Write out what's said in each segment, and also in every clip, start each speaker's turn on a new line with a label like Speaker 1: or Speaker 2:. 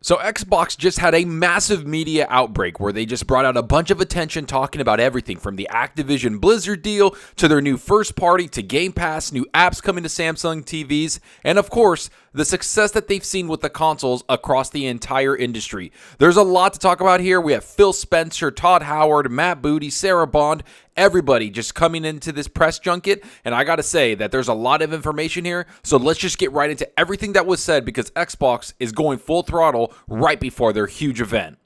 Speaker 1: So Xbox just had a massive media outbreak where they just brought out a bunch of attention talking about everything from the Activision Blizzard deal to their new first party to Game Pass, new apps coming to Samsung TVs, and of course, the success that they've seen with the consoles across the entire industry. There's a lot to talk about here. We have Phil Spencer, Todd Howard, Matt Booty, Sarah Bond, everybody just coming into this press junket, and I gotta say that there's a lot of information here, so let's just get right into everything that was said because Xbox is going full throttle right before their huge event.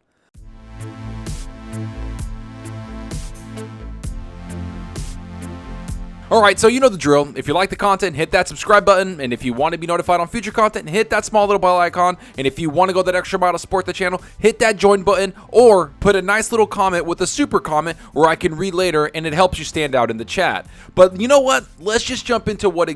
Speaker 1: Alright, so you know the drill. If you like the content, hit that subscribe button, and if you want to be notified on future content, hit that small little bell icon, and if you want to go that extra mile to support the channel, hit that join button, or put a nice little comment with a super comment where I can read later, and it helps you stand out in the chat. But you know what? Let's just jump into what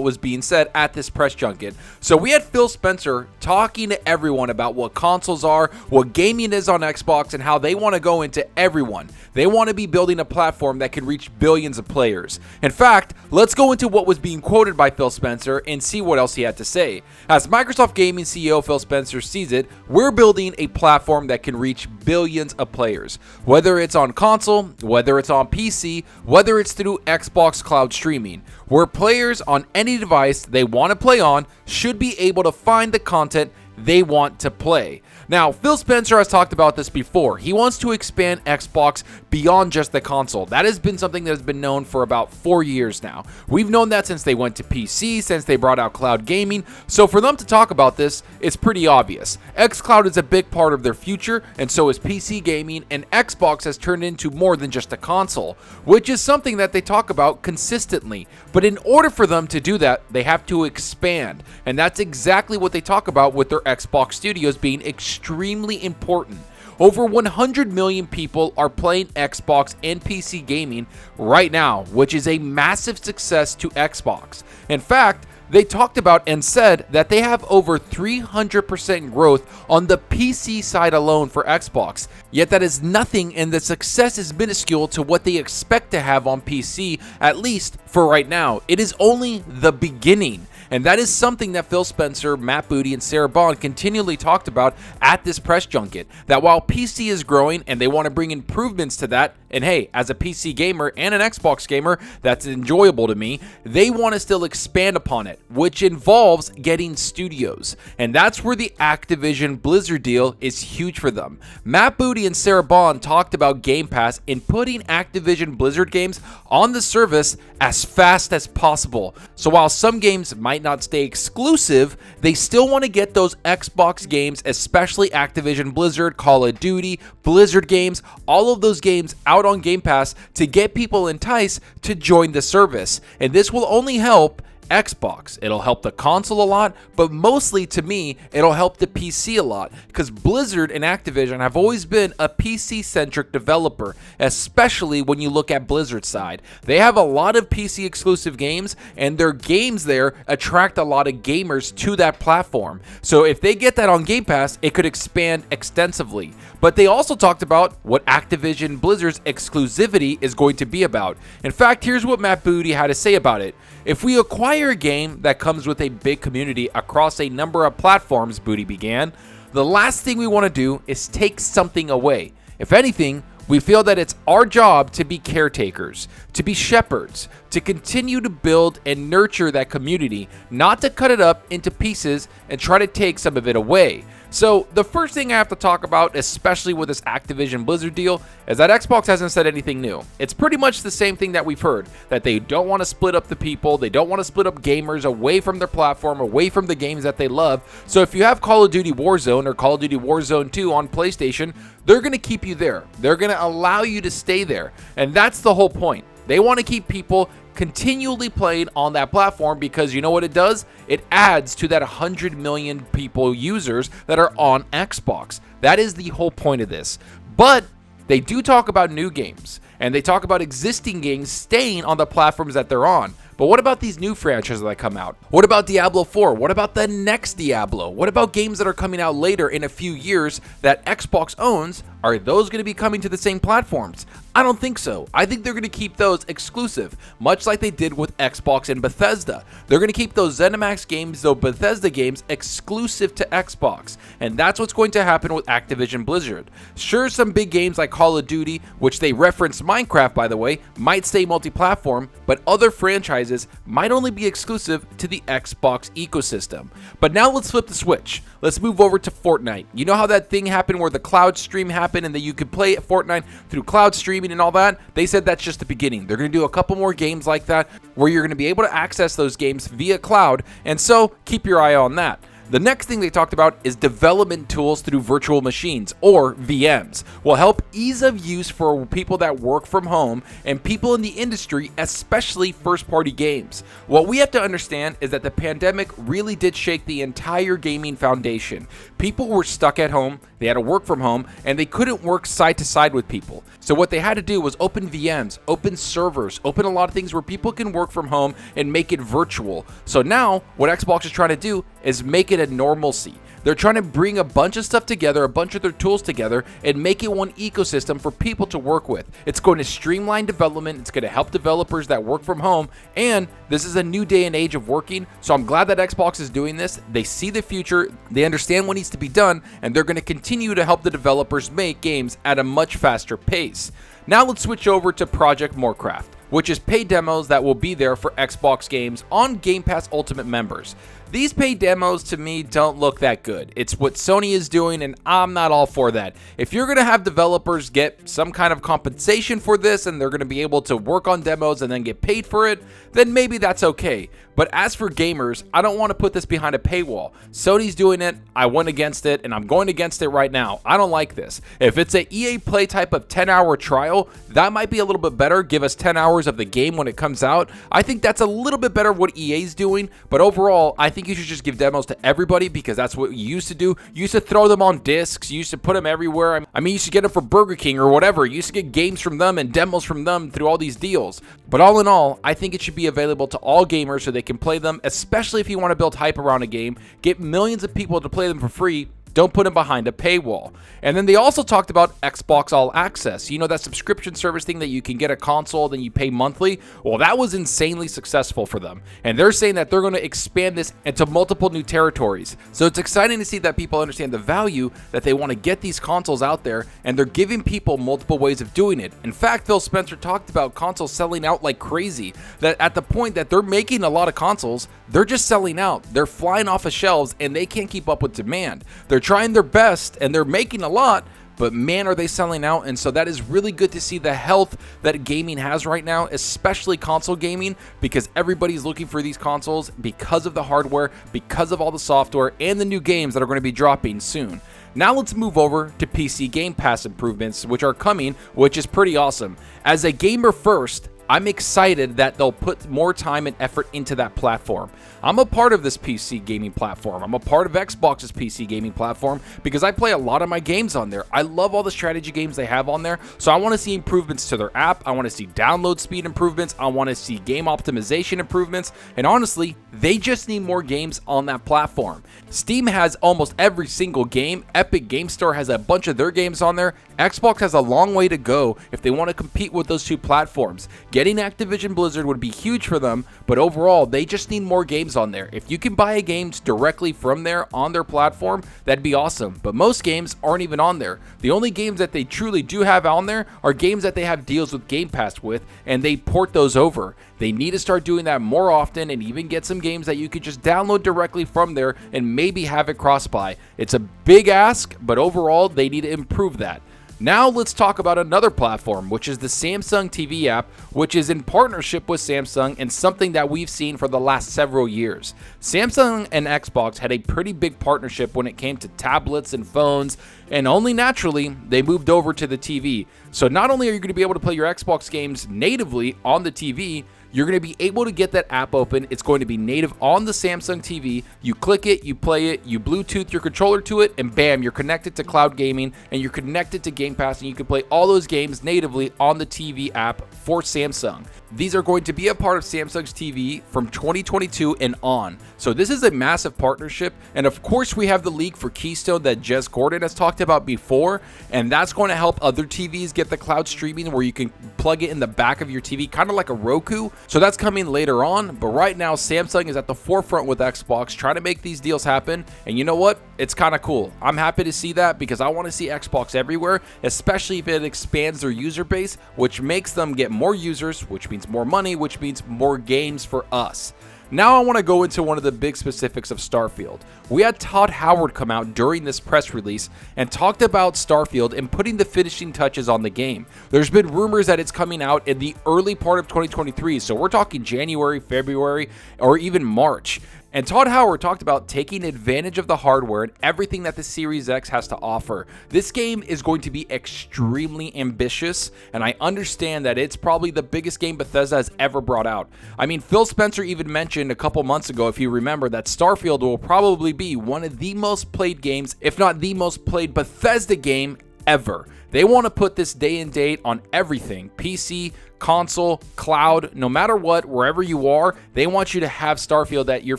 Speaker 1: was being said at this press junket. So we had Phil Spencer talking to everyone about what consoles are, what gaming is on Xbox, and how they want to go into everyone. They want to be building a platform that can reach billions of players. In fact, let's go into what was being quoted by Phil Spencer and see what else he had to say. As Microsoft Gaming CEO Phil Spencer sees it, we're building a platform that can reach billions of players. Whether it's on console, whether it's on PC, whether it's through Xbox Cloud streaming, where players on any device they want to play on should be able to find the content they want to play. Now, Phil Spencer has talked about this before. He wants to expand Xbox beyond just the console. That has been something that has been known for about 4 years now. We've known that since they went to PC, since they brought out cloud gaming. So for them to talk about this, it's pretty obvious. xCloud is a big part of their future, and so is PC gaming, and Xbox has turned into more than just a console, which is something that they talk about consistently. But in order for them to do that, they have to expand, and that's exactly what they talk about with their Xbox studios being extremely important. Over 100 million people are playing Xbox and PC gaming right now, which is a massive success to Xbox. In fact, they talked about and said that they have over 300% growth on the PC side alone for Xbox. Yet that is nothing, and the success is minuscule to what they expect to have on PC, at least for right now. It is only the beginning. And that is something that Phil Spencer, Matt Booty, and Sarah Bond continually talked about at this press junket. That while PC is growing and they want to bring improvements to that, and hey, as a PC gamer and an Xbox gamer, that's enjoyable to me, they want to still expand upon it, which involves getting studios. And that's where the Activision Blizzard deal is huge for them. Matt Booty and Sarah Bond talked about Game Pass and putting Activision Blizzard games on the service as fast as possible. So while some games might not stay exclusive, they still want to get those Xbox games, especially Activision Blizzard, Call of Duty, Blizzard games, all of those games out on Game Pass to get people enticed to join the service. And this will only help Xbox. It'll help the console a lot, but mostly to me, it'll help the PC a lot because Blizzard and Activision have always been a PC-centric developer, especially when you look at Blizzard's side. They have a lot of PC exclusive games, and their games there attract a lot of gamers to that platform. So if they get that on Game Pass, it could expand extensively. But they also talked about what Activision Blizzard's exclusivity is going to be about. In fact, here's what Matt Booty had to say about it. If we acquire a game that comes with a big community across a number of platforms, Booty began, the last thing we want to do is take something away. If anything, we feel that it's our job to be caretakers, to be shepherds, to continue to build and nurture that community, not to cut it up into pieces and try to take some of it away. So the first thing I have to talk about, especially with this Activision Blizzard deal, is that Xbox hasn't said anything new. It's pretty much the same thing that we've heard, that they don't want to split up the people, they don't want to split up gamers away from their platform, away from the games that they love. So if you have Call of Duty Warzone or Call of Duty Warzone 2 on PlayStation, they're going to keep you there. They're going to allow you to stay there. And that's the whole point. They want to keep people continually playing on that platform because you know what it does? It adds to that 100 million people users that are on Xbox. That is the whole point of this. But they do talk about new games, and they talk about existing games staying on the platforms that they're on. But what about these new franchises that come out? What about Diablo 4? What about the next Diablo? What about games that are coming out later in a few years that Xbox owns? Are those going to be coming to the same platforms? I don't think so. I think they're going to keep those exclusive, much like they did with Xbox and Bethesda. They're going to keep those ZeniMax games, those Bethesda games, exclusive to Xbox. And that's what's going to happen with Activision Blizzard. Sure, some big games like Call of Duty, which they reference Minecraft, by the way, might stay multi-platform, but other franchises might only be exclusive to the Xbox ecosystem. But now let's flip the switch. Let's move over to Fortnite. You know how that thing happened where the cloud stream happened and that you could play Fortnite through cloud streaming and all that? They said that's just the beginning. They're going to do a couple more games like that where you're going to be able to access those games via cloud, and so keep your eye on that. The next thing they talked about is development tools through virtual machines, or VMs, will help ease of use for people that work from home and people in the industry, especially first-party games. What we have to understand is that the pandemic really did shake the entire gaming foundation. People were stuck at home, they had to work from home, and they couldn't work side to side with people. So what they had to do was open VMs, open servers, open a lot of things where people can work from home and make it virtual. So now, what Xbox is trying to do is make it a normalcy. They're trying to bring a bunch of stuff together, a bunch of their tools together, and make it one ecosystem for people to work with. It's going to streamline development, it's going to help developers that work from home, and this is a new day and age of working, so I'm glad that Xbox is doing this. They see the future, they understand what needs to be done, and they're going to continue to help the developers make games at a much faster pace. Now let's switch over to Project Morecraft, which is paid demos that will be there for Xbox games on Game Pass Ultimate members. These paid demos to me don't look that good. It's what Sony is doing, and I'm not all for that. If you're going to have developers get some kind of compensation for this and they're going to be able to work on demos and then get paid for it, then maybe that's okay. But as for gamers, I don't want to put this behind a paywall. Sony's doing it, I went against it, and I'm going against it right now. I don't like this. If it's a EA Play type of 10-hour trial, that might be a little bit better. Give us 10 hours of the game when it comes out. I think that's a little bit better what EA's doing, but overall, I think you should just give demos to everybody because that's what you used to do. You used to throw them on discs. You used to put them everywhere. I mean, you used to get them for Burger King or whatever. You used to get games from them and demos from them through all these deals. But all in all, I think it should be available to all gamers so they can play them, especially if you want to build hype around a game, get millions of people to play them for free. Don't put them behind a paywall. And then they also talked about Xbox All Access. You know, that subscription service thing that you can get a console, then you pay monthly? Well, that was insanely successful for them. And they're saying that they're going to expand this into multiple new territories. So it's exciting to see that people understand the value that they want to get these consoles out there, and they're giving people multiple ways of doing it. In fact, Phil Spencer talked about consoles selling out like crazy, that at the point that they're making a lot of consoles, they're just selling out. They're flying off of shelves, and they can't keep up with demand. They're trying their best and they're making a lot, but man, are they selling out. And so that is really good to see the health that gaming has right now, especially console gaming, because everybody's looking for these consoles because of the hardware, because of all the software and the new games that are going to be dropping soon. Now let's move over to PC Game Pass improvements, which are coming, which is pretty awesome. As a gamer first, I'm excited that they'll put more time and effort into that platform. I'm a part of this PC gaming platform. I'm a part of Xbox's PC gaming platform because I play a lot of my games on there. I love all the strategy games they have on there, so I want to see improvements to their app. I want to see download speed improvements. I want to see game optimization improvements, and honestly, they just need more games on that platform. Steam has almost every single game. Epic Game Store has a bunch of their games on there. Xbox has a long way to go if they want to compete with those two platforms. Getting Activision Blizzard would be huge for them, but overall, they just need more games on there. If you can buy a game directly from there on their platform, that'd be awesome. But most games aren't even on there. The only games that they truly do have on there are games that they have deals with Game Pass with, and they port those over. They need to start doing that more often and even get some games that you could just download directly from there and maybe have it cross-buy. It's a big ask, but overall, they need to improve that. Now let's talk about another platform, which is the Samsung TV app, which is in partnership with Samsung and something that we've seen for the last several years. Samsung and Xbox had a pretty big partnership when it came to tablets and phones, and only naturally they moved over to the TV. So not only are you going to be able to play your Xbox games natively on the TV, you're going to be able to get that app open. It's going to be native on the Samsung TV. You click it, you play it, you Bluetooth your controller to it, and bam, you're connected to cloud gaming and you're connected to Game Pass, and you can play all those games natively on the TV app for Samsung. These are going to be a part of Samsung's TV from 2022 and on. So this is a massive partnership, and of course we have the leak for Keystone that Jez Gordon has talked about before, and that's going to help other TVs get the cloud streaming where you can plug it in the back of your TV, kind of like a Roku. So that's coming later on, but right now Samsung is at the forefront with Xbox trying to make these deals happen, and you know what? It's kind of cool. I'm happy to see that because I want to see Xbox everywhere, especially if it expands their user base, which makes them get more users, which means more money, which means more games for us. Now I want to go into one of the big specifics of Starfield. We had Todd Howard come out during this press release and talked about Starfield and putting the finishing touches on the game. There's been rumors that it's coming out in the early part of 2023, so we're talking January, February, or even March. And Todd Howard talked about taking advantage of the hardware and everything that the Series X has to offer. This game is going to be extremely ambitious, and I understand that it's probably the biggest game Bethesda has ever brought out. I mean, Phil Spencer even mentioned a couple months ago, if you remember, that Starfield will probably be one of the most played games, if not the most played Bethesda game ever. They want to put this day and date on everything, PC, console, cloud, no matter what, wherever you are, they want you to have Starfield at your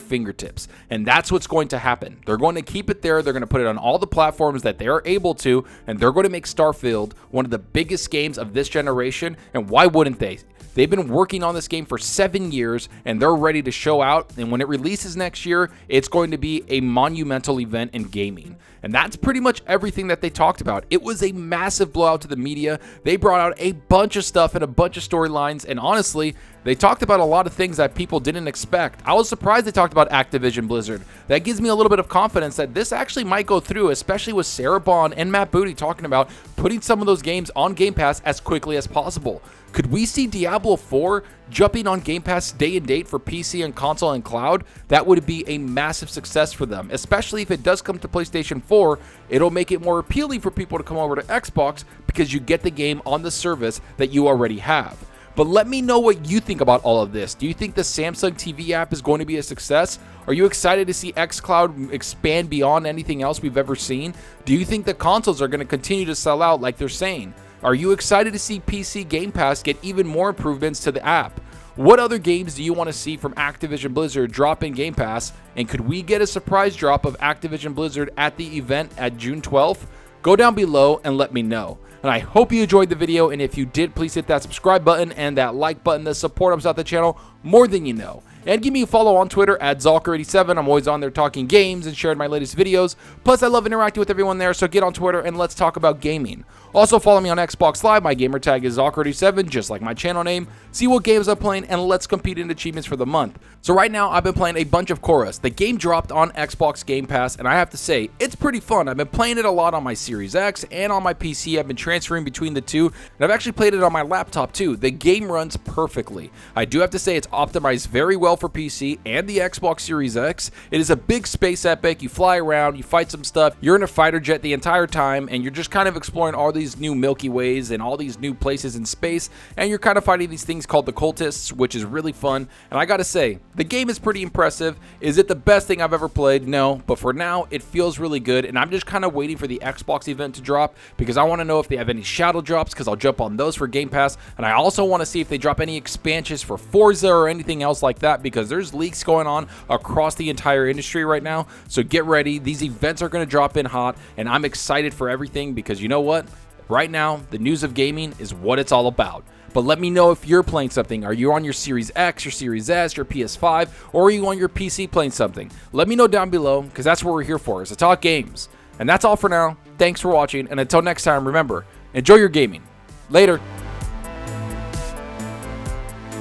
Speaker 1: fingertips. And that's what's going to happen. They're going to keep it there. They're going to put it on all the platforms that they are able to, and they're going to make Starfield one of the biggest games of this generation. And why wouldn't they? They've been working on this game for 7 years, and they're ready to show out. And when it releases next year, it's going to be a monumental event in gaming. And that's pretty much everything that they talked about. It was a massive blowout to the media. They brought out a bunch of stuff and a bunch of storylines, and honestly, they talked about a lot of things that people didn't expect. I was surprised they talked about Activision Blizzard. That gives me a little bit of confidence that this actually might go through, especially with Sarah Bond and Matt Booty talking about putting some of those games on Game Pass as quickly as possible. Could we see Diablo 4 jumping on Game Pass day and date for PC and console and cloud? That would be a massive success for them, especially if it does come to PlayStation 4. It'll make it more appealing for people to come over to Xbox because you get the game on the service that you already have. But let me know what you think about all of this. Do you think the Samsung TV app is going to be a success? Are you excited to see xCloud expand beyond anything else we've ever seen? Do you think the consoles are going to continue to sell out like they're saying? Are you excited to see PC Game Pass get even more improvements to the app? What other games do you want to see from Activision Blizzard drop in Game Pass? And could we get a surprise drop of Activision Blizzard at the event at June 12th? Go down below and let me know. And I hope you enjoyed the video, and if you did, please hit that subscribe button and that like button to support us out the channel more than you know. And give me a follow on Twitter at Zalker87. I'm always on there talking games and sharing my latest videos. Plus, I love interacting with everyone there, so get on Twitter and let's talk about gaming. Also, follow me on Xbox Live. My gamer tag is Zalker87, just like my channel name. See what games I'm playing, and let's compete in achievements for the month. So right now, I've been playing a bunch of Chorus. The game dropped on Xbox Game Pass, and I have to say, it's pretty fun. I've been playing it a lot on my Series X and on my PC. I've been transferring between the two, and I've actually played it on my laptop too. The game runs perfectly. I do have to say, it's optimized very well for PC and the Xbox Series X. It is a big space epic. You fly around, you fight some stuff, you're in a fighter jet the entire time, and you're just kind of exploring all these new Milky Ways and all these new places in space, and you're kind of fighting these things called the cultists, which is really fun. And I gotta say, the game is pretty impressive. Is it the best thing I've ever played? No, but for now, it feels really good, and I'm just kind of waiting for the Xbox event to drop because I want to know if they have any shadow drops, because I'll jump on those for Game Pass, and I also want to see if they drop any expansions for Forza or anything else like that, because there's leaks going on across the entire industry right now. So get ready. These events are going to drop in hot, and I'm excited for everything because you know what? Right now, the news of gaming is what it's all about. But let me know if you're playing something. Are you on your Series X, your Series S, your PS5, or are you on your PC playing something? Let me know down below, because that's what we're here for, is to talk games. And that's all for now. Thanks for watching, and until next time, remember, enjoy your gaming. Later.